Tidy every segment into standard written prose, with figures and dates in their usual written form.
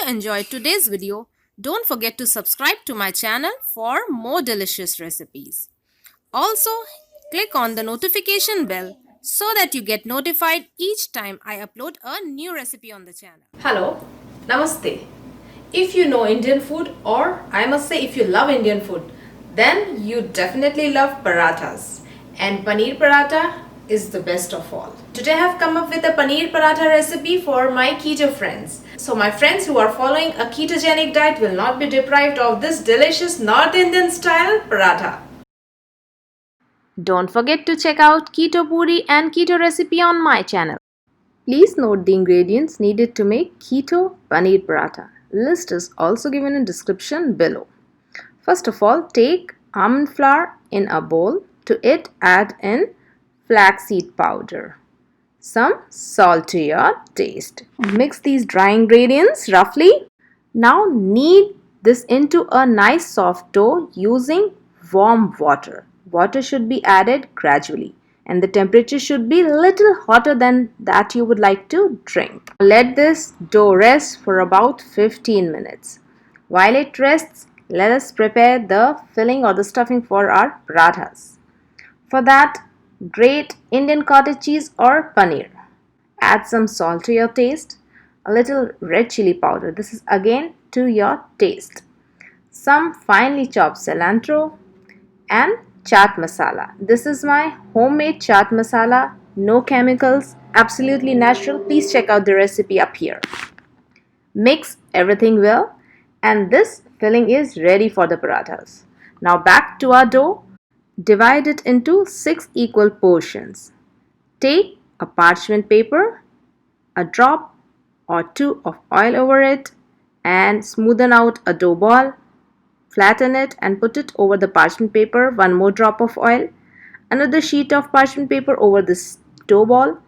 enjoyed today's video, don't forget to subscribe to my channel for more delicious recipes. Also, click on the notification bell so that you get notified each time I upload a new recipe on the channel. Hello, Namaste. If you know Indian food, or I must say if you love Indian food, then you definitely love parathas. And Paneer Paratha is the best of all. Today I have come up with a Paneer Paratha recipe for my keto friends. So my friends who are following a ketogenic diet will not be deprived of this delicious North Indian style paratha. Don't forget to check out Keto Puri and Keto recipe on my channel. Please note the ingredients needed to make Keto Paneer Paratha. List is also given in description below. First of all, take almond flour in a bowl. To it, add in flaxseed powder. Some salt to your taste. Mix these dry ingredients roughly. Now knead this into a nice soft dough using warm water. Water should be added gradually and the temperature should be little hotter than that you would like to drink. Let this dough rest for about 15 minutes. While it rests, let us prepare the filling or the stuffing for our parathas. For that, grate Indian cottage cheese or paneer. Add some salt to your taste, a little red chili powder. This is again to your taste. Some finely chopped cilantro and chaat masala. This is my homemade chaat masala, no chemicals, absolutely natural. Please check out the recipe up here. Mix everything well and this filling is ready for the parathas. Now back to our dough. Divide it into 6 equal portions. Take a parchment paper, a drop or 2 of oil over it and smoothen out a dough ball. Flatten it and put it over the parchment paper. 1 more drop of oil, another sheet of parchment paper over this dough ball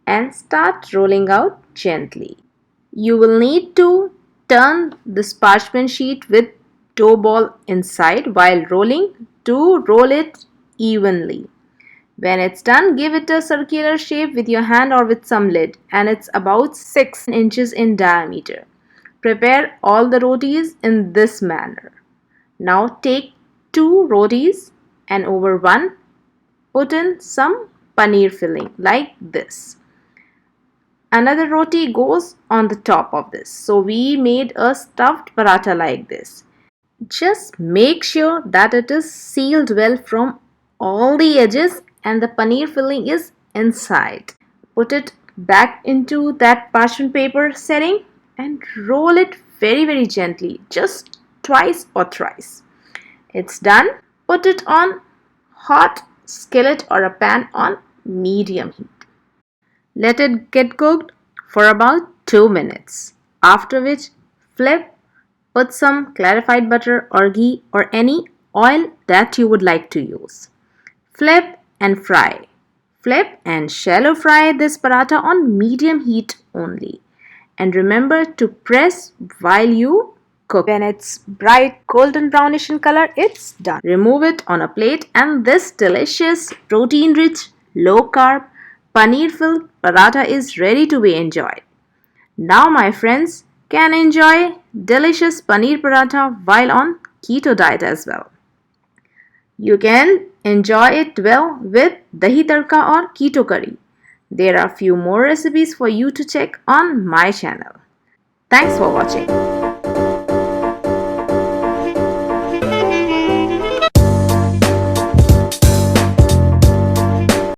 and start rolling out gently. You will need to turn this parchment sheet with dough ball inside while rolling to roll it evenly. When it's done, give it a circular shape with your hand or with some lid, and it's about 6 inches in diameter. Prepare all the rotis in this manner. Now take 2 rotis and over one put in some paneer filling like this. Another roti goes on the top of this. So we made a stuffed paratha like this. Just make sure that it is sealed well from all the edges and the paneer filling is inside. Put it back into that parchment paper setting and roll it very gently, just twice or thrice. It's done. Put it on hot skillet or a pan on medium heat. Let it get cooked for about 2 minutes. After which, flip. Put some clarified butter or ghee or any oil that you would like to use. Flip and fry. Flip and shallow fry this paratha on medium heat only. And remember to press while you cook. When it's bright golden brownish in color, it's done. Remove it on a plate and this delicious protein-rich, low-carb, paneer-filled paratha is ready to be enjoyed. Now my friends can enjoy delicious paneer paratha while on keto diet as well. You can enjoy it well with dahi tadka or keto curry. There are few more recipes for you to check on my channel. Thanks for watching.